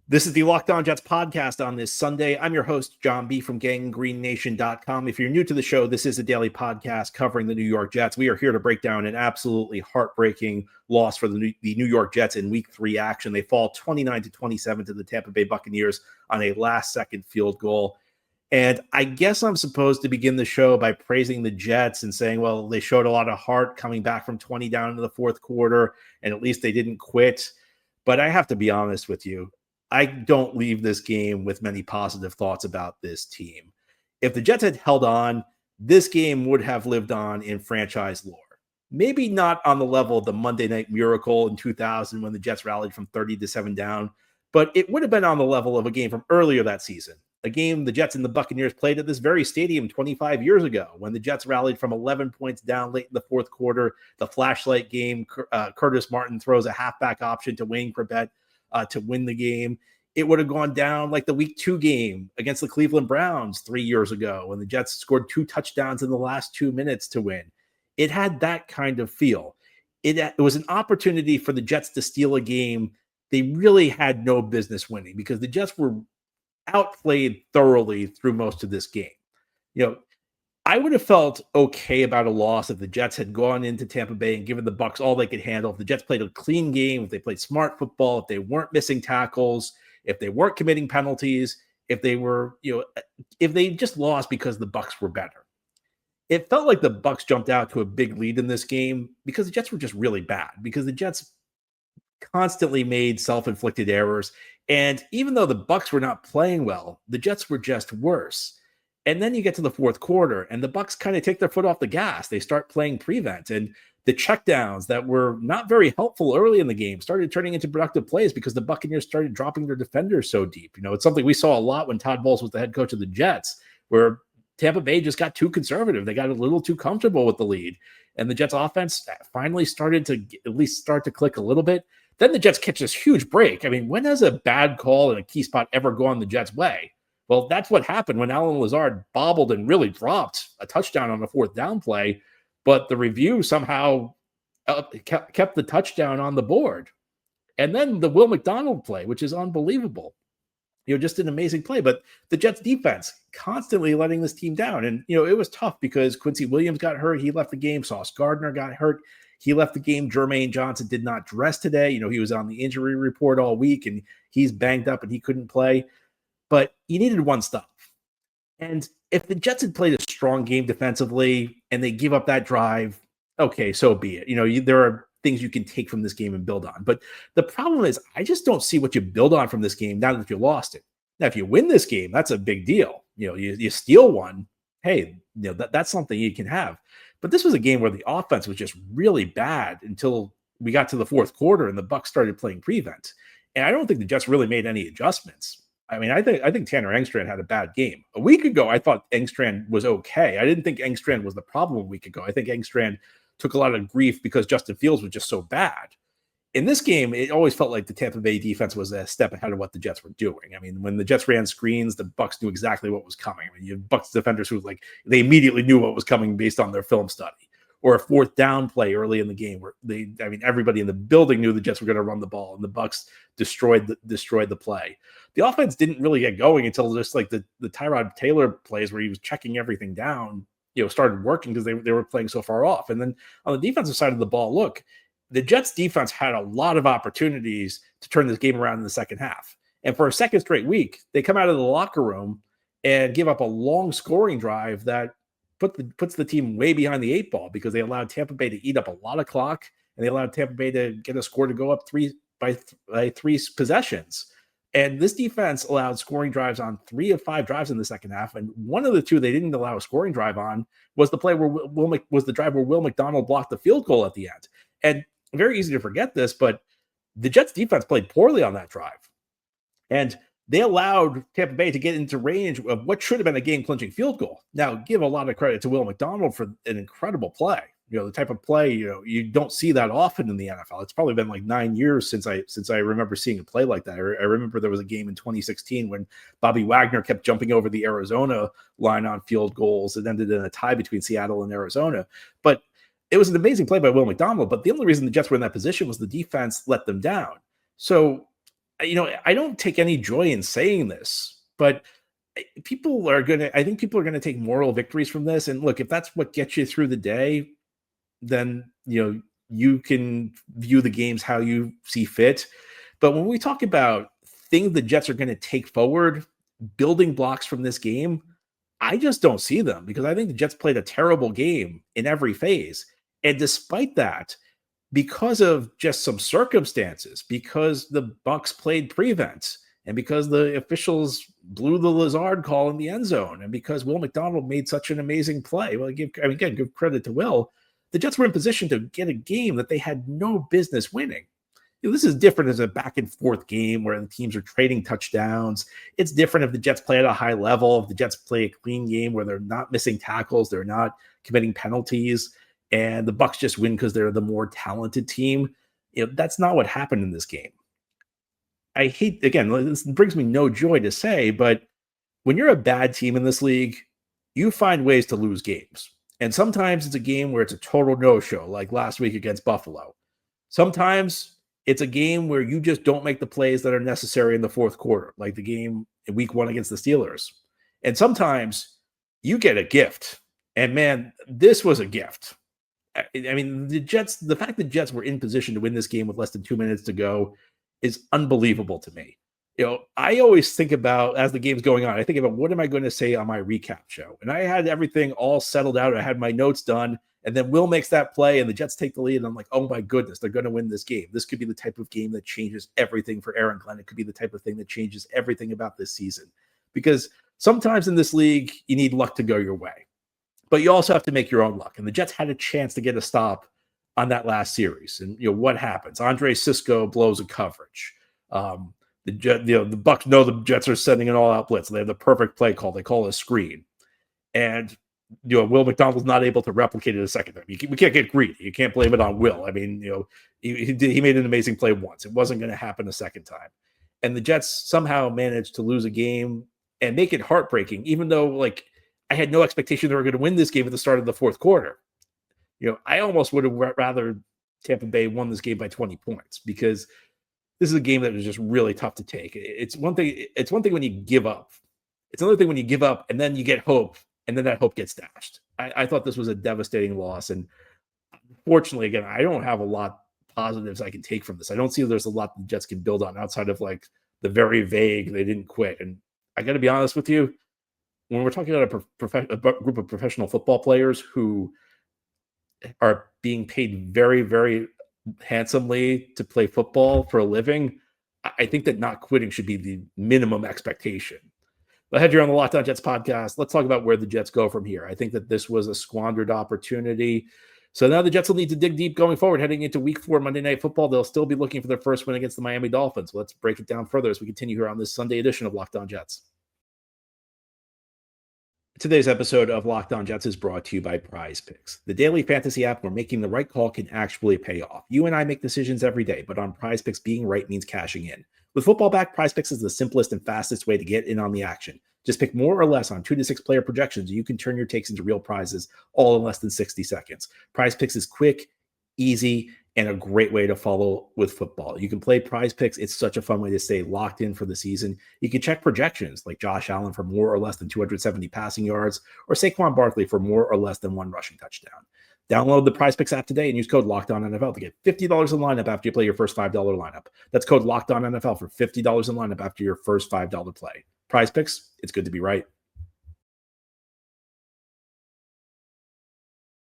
This is the Locked On Jets podcast on this Sunday. I'm your host, John B. from GangGreenNation.com. If you're new to the show, this is a daily podcast covering the New York Jets. We are here to break down an absolutely heartbreaking loss for the New York Jets in Week 3 action. They fall 29-27 to the Tampa Bay Buccaneers on a last-second field goal. And I guess I'm supposed to begin the show by praising the Jets and saying, well, they showed a lot of heart coming back from 20 down into the fourth quarter, and at least they didn't quit. But I have to be honest with you. I don't leave this game with many positive thoughts about this team. If the Jets had held on, this game would have lived on in franchise lore. Maybe not on the level of the Monday Night Miracle in 2000 when the Jets rallied from 30-7 down, but it would have been on the level of a game from earlier that season. A game the Jets and the Buccaneers played at this very stadium 25 years ago when the Jets rallied from 11 points down late in the fourth quarter. The flashlight game, Curtis Martin throws a halfback option to Wayne Corbett to win the game. It would have gone down like the Week 2 game against the Cleveland Browns 3 years ago when the Jets scored 2 touchdowns in the last 2 minutes to win. It had that kind of feel. It was an opportunity for the Jets to steal a game they really had no business winning because the Jets were outplayed thoroughly through most of this game. I would have felt okay about a loss if the Jets had gone into Tampa Bay and given the Bucs all they could handle. If the Jets played a clean game, if they played smart football, if they weren't missing tackles, if they weren't committing penalties, if they were, if they just lost because the Bucs were better. It felt like the Bucs jumped out to a big lead in this game because the Jets were just really bad, because the Jets constantly made self-inflicted errors. And even though the Bucs were not playing well, the Jets were just worse. And then you get to the fourth quarter, and the Bucs kind of take their foot off the gas. They start playing prevent, and the checkdowns that were not very helpful early in the game started turning into productive plays because the Buccaneers started dropping their defenders so deep. It's something we saw a lot when Todd Bowles was the head coach of the Jets, where Tampa Bay just got too conservative. They got a little too comfortable with the lead, and the Jets offense finally started to at least start to click a little bit. Then the Jets catch this huge break. I mean, when has a bad call in a key spot ever gone the Jets' way? Well, that's what happened when Allen Lazard bobbled and really dropped a touchdown on the fourth down play, but the review somehow kept the touchdown on the board. And then the Will McDonald play, which is unbelievable. Just an amazing play. But the Jets defense constantly letting this team down. And, it was tough because Quincy Williams got hurt. He left the game. Sauce Gardner got hurt. He left the game. Jermaine Johnson did not dress today. He was on the injury report all week, and he's banged up and he couldn't play. But you needed one stop. And if the Jets had played a strong game defensively and they give up that drive, okay, so be it. There are things you can take from this game and build on. But the problem is I just don't see what you build on from this game now that you lost it. Now, if you win this game, that's a big deal. You steal one, hey, that's something you can have. But this was a game where the offense was just really bad until we got to the fourth quarter and the Bucs started playing prevent. And I don't think the Jets really made any adjustments. I mean, I think Tanner Engstrand had a bad game. A week ago, I thought Engstrand was okay. I didn't think Engstrand was the problem a week ago. I think Engstrand took a lot of grief because Justin Fields was just so bad. In this game, it always felt like the Tampa Bay defense was a step ahead of what the Jets were doing. I mean, when the Jets ran screens, the Bucs knew exactly what was coming. I mean, you have Bucs defenders who they immediately knew what was coming based on their film study. Or a fourth down play early in the game where everybody in the building knew the Jets were going to run the ball, and the Bucs destroyed the play. The offense didn't really get going until just like the Tyrod Taylor plays where he was checking everything down, started working because they were playing so far off. And then on the defensive side of the ball, look, the Jets defense had a lot of opportunities to turn this game around in the second half. And for a second straight week, they come out of the locker room and give up a long scoring drive that puts the team way behind the 8 ball because they allowed Tampa Bay to eat up a lot of clock, and they allowed Tampa Bay to get a score to go up by three possessions. And this defense allowed scoring drives on 3 of 5 drives in the second half. And one of the 2 they didn't allow a scoring drive on was the play where the drive where Will McDonald blocked the field goal at the end. And very easy to forget this, but the Jets defense played poorly on that drive. And they allowed Tampa Bay to get into range of what should have been a game-clinching field goal. Now, give a lot of credit to Will McDonald for an incredible play. The type of play, you don't see that often in the NFL. It's probably been like 9 years since I remember seeing a play like that. I remember there was a game in 2016 when Bobby Wagner kept jumping over the Arizona line on field goals. It ended in a tie between Seattle and Arizona. But it was an amazing play by Will McDonald. But the only reason the Jets were in that position was the defense let them down. So I don't take any joy in saying this, but I think people are gonna take moral victories from this. And look, if that's what gets you through the day, then you can view the games how you see fit. But when we talk about things the Jets are going to take forward, building blocks from this game, I just don't see them because I think the Jets played a terrible game in every phase. And despite that, because of just some circumstances, because the Bucks played prevent, and because the officials blew the Lazard call in the end zone, and because Will McDonald made such an amazing play, well, again, give credit to Will. The Jets were in position to get a game that they had no business winning. This is different as a back and forth game where the teams are trading touchdowns. It's different if the Jets play at a high level, if the Jets play a clean game where they're not missing tackles, they're not committing penalties, and the Bucks just win because they're the more talented team. That's not what happened in this game. I hate, again, this brings me no joy to say, but when you're a bad team in this league, you find ways to lose games. And sometimes it's a game where it's a total no-show, like last week against Buffalo. Sometimes it's a game where you just don't make the plays that are necessary in the fourth quarter, like the game in week 1 against the Steelers. And sometimes you get a gift. And man, this was a gift. I mean, the fact that Jets were in position to win this game with less than 2 minutes to go is unbelievable to me. I always think about, as the game's going on, I think about what am I going to say on my recap show? And I had everything all settled out. I had my notes done. And then Will makes that play and the Jets take the lead. And I'm like, oh my goodness, they're going to win this game. This could be the type of game that changes everything for Aaron Glenn. It could be the type of thing that changes everything about this season. Because sometimes in this league, you need luck to go your way. But you also have to make your own luck. And the Jets had a chance to get a stop on that last series. And what happens? Andre Cisco blows a coverage. The Bucs know the Jets are sending an all-out blitz. They have the perfect play call. They call it a screen. And Will McDonald's not able to replicate it a second time. We can't get greedy. You can't blame it on Will. I mean, he made an amazing play once. It wasn't going to happen a second time. And the Jets somehow managed to lose a game and make it heartbreaking, even though, I had no expectation they were going to win this game at the start of the fourth quarter. I almost would have rather Tampa Bay won this game by 20 points because this is a game that was just really tough to take. It's one thing when you give up. It's another thing when you give up and then you get hope and then that hope gets dashed. I thought this was a devastating loss. And fortunately, again, I don't have a lot positives I can take from this. I don't see there's a lot the Jets can build on outside of the very vague, they didn't quit. And I got to be honest with you, when we're talking about a group of professional football players who are being paid very, very handsomely to play football for a living, I think that not quitting should be the minimum expectation. But ahead here on the Locked On Jets podcast, let's talk about where the Jets go from here. I think that this was a squandered opportunity. So now the Jets will need to dig deep going forward, heading into week 4 Monday Night Football. They'll still be looking for their first win against the Miami Dolphins. Let's break it down further as we continue here on this Sunday edition of Locked On Jets. Today's episode of Locked On Jets is brought to you by PrizePicks, the daily fantasy app where making the right call can actually pay off. You and I make decisions every day, but on PrizePicks, being right means cashing in. With football back, PrizePicks is the simplest and fastest way to get in on the action. Just pick more or less on 2 to 6 player projections, and you can turn your takes into real prizes all in less than 60 seconds. PrizePicks is quick, easy, and a great way to follow with football. You can play PrizePicks. It's such a fun way to stay locked in for the season. You can check projections like Josh Allen for more or less than 270 passing yards or Saquon Barkley for more or less than 1 rushing touchdown. Download the PrizePicks app today and use code LOCKEDONNFL to get $50 in lineup after you play your first $5 lineup. That's code LOCKEDONNFL for $50 in lineup after your first $5 play. PrizePicks, it's good to be right.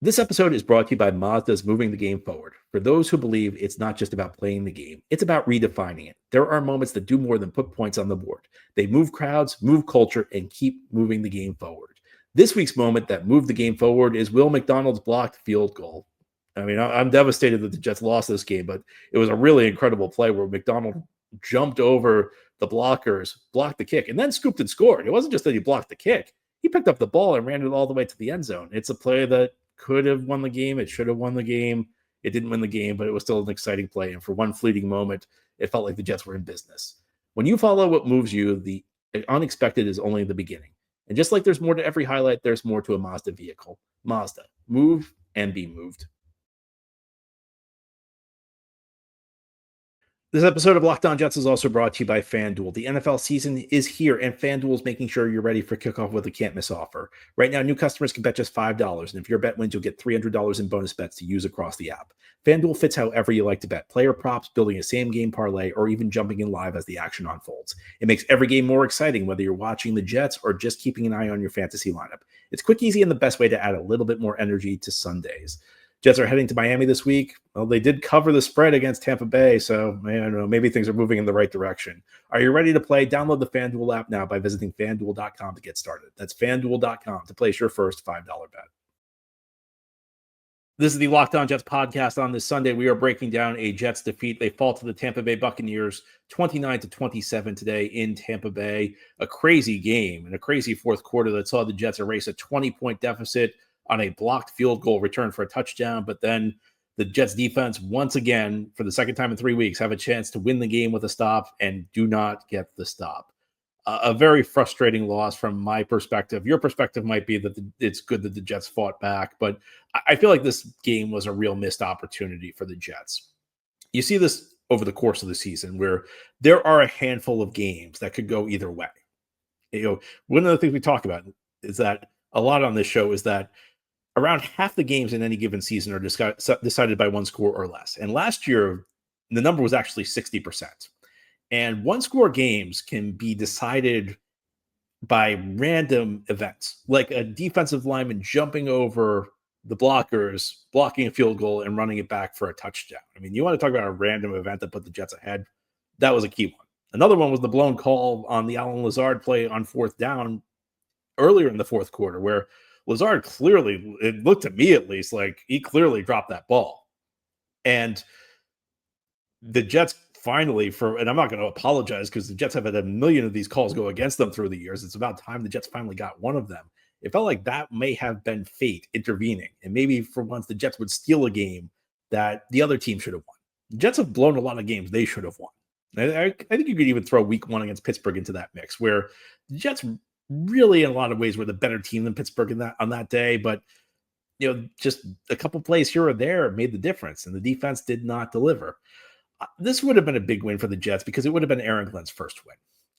This episode is brought to you by Mazda's Moving the Game Forward. For those who believe it's not just about playing the game, it's about redefining it. There are moments that do more than put points on the board. They move crowds, move culture, and keep moving the game forward. This week's moment that moved the game forward is Will McDonald's blocked field goal. I mean, I'm devastated that the Jets lost this game, but it was a really incredible play where McDonald jumped over the blockers, blocked the kick, and then scooped and scored. It wasn't just that he blocked the kick. He picked up the ball and ran it all the way to the end zone. It's a play that could have won the game. It should have won the game. It didn't win the game, but it was still an exciting play. And for one fleeting moment, it felt like the Jets were in business. When you follow what moves you, the unexpected is only the beginning. And just like there's more to every highlight, there's more to a Mazda vehicle. Mazda, move and be moved. This episode of Locked On Jets is also brought to you by FanDuel. The NFL season is here, and FanDuel is making sure you're ready for kickoff with a can't-miss offer. Right now, new customers can bet just $5, and if your bet wins, you'll get $300 in bonus bets to use across the app. FanDuel fits however you like to bet. Player props, building a same-game parlay, or even jumping in live as the action unfolds. It makes every game more exciting, whether you're watching the Jets or just keeping an eye on your fantasy lineup. It's quick, easy, and the best way to add a little bit more energy to Sundays. Jets are heading to Miami this week. Well, they did cover the spread against Tampa Bay, so I don't know, maybe things are moving in the right direction. Are you ready to play? Download the FanDuel app now by visiting FanDuel.com to get started. That's FanDuel.com to place your first $5 bet. This is the Locked On Jets podcast. On this Sunday, we are breaking down a Jets defeat. They fall to the Tampa Bay Buccaneers 29-27 today in Tampa Bay. A crazy game and a crazy fourth quarter that saw the Jets erase a 20-point deficit on a blocked field goal return for a touchdown. But then the Jets defense, once again, for the second time in 3 weeks, have a chance to win the game with a stop and do not get the stop. A very frustrating loss from my perspective. Your perspective might be that it's good that the Jets fought back, but I feel like this game was a real missed opportunity for the Jets. You see this over the course of the season where there are a handful of games that could go either way. One of the things we talk about is that a lot on this show is that around half the games in any given season are decided by one score or less. And last year, the number was actually 60%. And one-score games can be decided by random events, like a defensive lineman jumping over the blockers, blocking a field goal, and running it back for a touchdown. I mean, you want to talk about a random event that put the Jets ahead? That was a key one. Another one was the blown call on the Allen Lazard play on fourth down earlier in the fourth quarter, where Lazard clearly, it looked to me at least, like he clearly dropped that ball. And the Jets finally, and I'm not going to apologize because the Jets have had a million of these calls go against them through the years. It's about time the Jets finally got one of them. It felt like that may have been fate intervening. And maybe for once the Jets would steal a game that the other team should have won. The Jets have blown a lot of games they should have won. I think you could even throw week one against Pittsburgh into that mix, where the Jets really in a lot of ways were the better team than Pittsburgh on that day. But just a couple plays here or there made the difference, and the defense did not deliver. This would have been a big win for the Jets because it would have been Aaron Glenn's first win.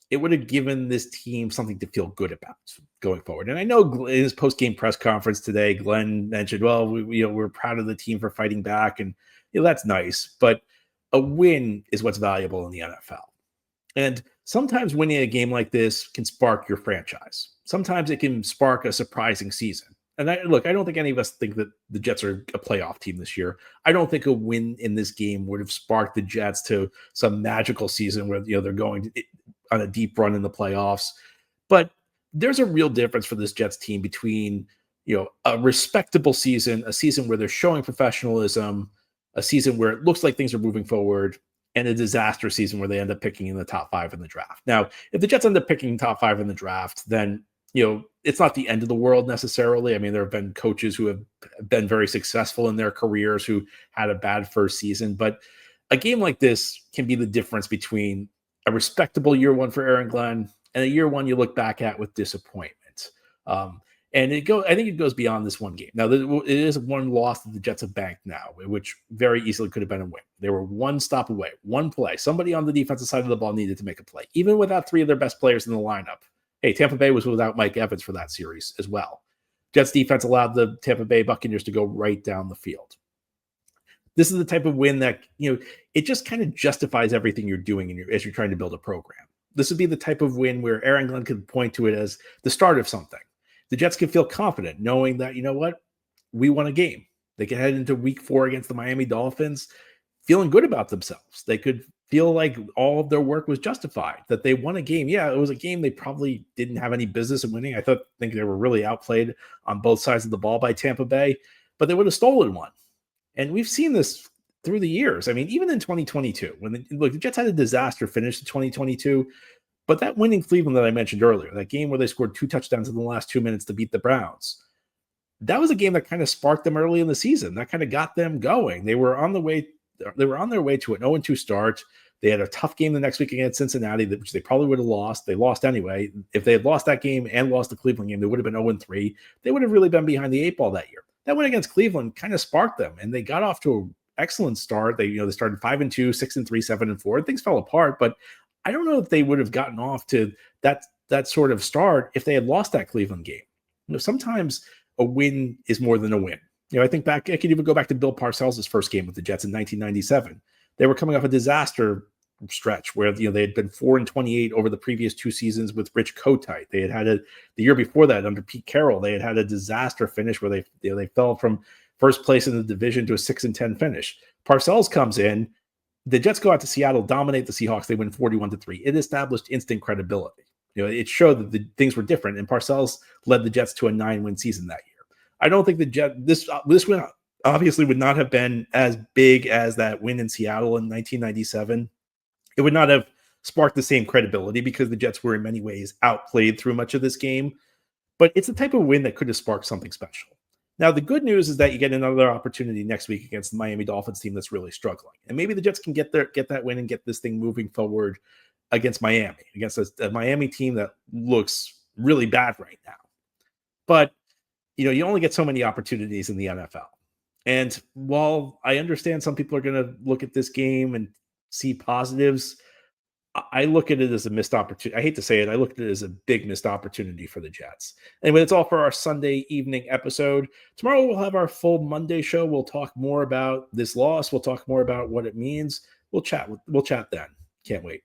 It would have given this team something to feel good about going forward. And I know in his post-game press conference today, Glenn mentioned, well, we're proud of the team for fighting back, and that's nice. But a win is what's valuable in the NFL. And sometimes winning a game like this can spark your franchise. Sometimes it can spark a surprising season. And I don't think any of us think that the Jets are a playoff team this year. I don't think a win in this game would have sparked the Jets to some magical season where they're going on a deep run in the playoffs. But there's a real difference for this Jets team between a respectable season, a season where they're showing professionalism, a season where it looks like things are moving forward, and a disaster season where they end up picking in the top 5 in the draft. Now, if the Jets end up picking top 5 in the draft, then it's not the end of the world necessarily. I mean, there have been coaches who have been very successful in their careers who had a bad first season, but a game like this can be the difference between a respectable year one for Aaron Glenn and a year one you look back at with disappointment. And I think it goes beyond this one game. Now, it is one loss that the Jets have banked now, which very easily could have been a win. They were one stop away, one play. Somebody on the defensive side of the ball needed to make a play, even without 3 of their best players in the lineup. Hey, Tampa Bay was without Mike Evans for that series as well. Jets defense allowed the Tampa Bay Buccaneers to go right down the field. This is the type of win that, it just kind of justifies everything you're doing as you're trying to build a program. This would be the type of win where Aaron Glenn could point to it as the start of something. The Jets can feel confident knowing that, we won a game. They can head into week 4 against the Miami Dolphins feeling good about themselves. They could feel like all of their work was justified, that they won a game. Yeah, it was a game they probably didn't have any business in winning. I think they were really outplayed on both sides of the ball by Tampa Bay, but they would have stolen one. And we've seen this through the years. I mean, even in 2022, when the Jets had a disaster finish in 2022, but that win in Cleveland that I mentioned earlier, that game where they scored 2 touchdowns in the last 2 minutes to beat the Browns, that was a game that kind of sparked them early in the season. That kind of got them going. They were on their way to an 0-2 start. They had a tough game the next week against Cincinnati, which they probably would have lost. They lost anyway. If they had lost that game and lost the Cleveland game, they would have been 0-3. They would have really been behind the 8 ball that year. That win against Cleveland kind of sparked them, and they got off to excellent start. They started 5-2, 6-3, 7-4. Things fell apart, but I don't know if they would have gotten off to that sort of start if they had lost that Cleveland game. Sometimes a win is more than a win. I think I could even go back to Bill Parcells' first game with the Jets in 1997. They were coming off a disaster stretch where they had been 4-28 over the previous 2 seasons with Rich Kotite. They had the year before that under Pete Carroll. They had a disaster finish where they fell from first place in the division to a 6-10 finish. Parcells comes in. The Jets go out to Seattle, dominate the Seahawks. They win 41-3. It established instant credibility. It showed that things were different, and Parcells led the Jets to a 9-win season that year. I don't think this win obviously would not have been as big as that win in Seattle in 1997. It would not have sparked the same credibility because the Jets were in many ways outplayed through much of this game. But it's the type of win that could have sparked something special. Now, the good news is that you get another opportunity next week against the Miami Dolphins team that's really struggling. And maybe the Jets can get that win and get this thing moving forward against Miami, against a Miami team that looks really bad right now. But, you only get so many opportunities in the NFL. And while I understand some people are going to look at this game and see positives, I look at it as a missed opportunity. I hate to say it. I look at it as a big missed opportunity for the Jets. Anyway, that's all for our Sunday evening episode. Tomorrow we'll have our full Monday show. We'll talk more about this loss. We'll talk more about what it means. We'll chat then. Can't wait.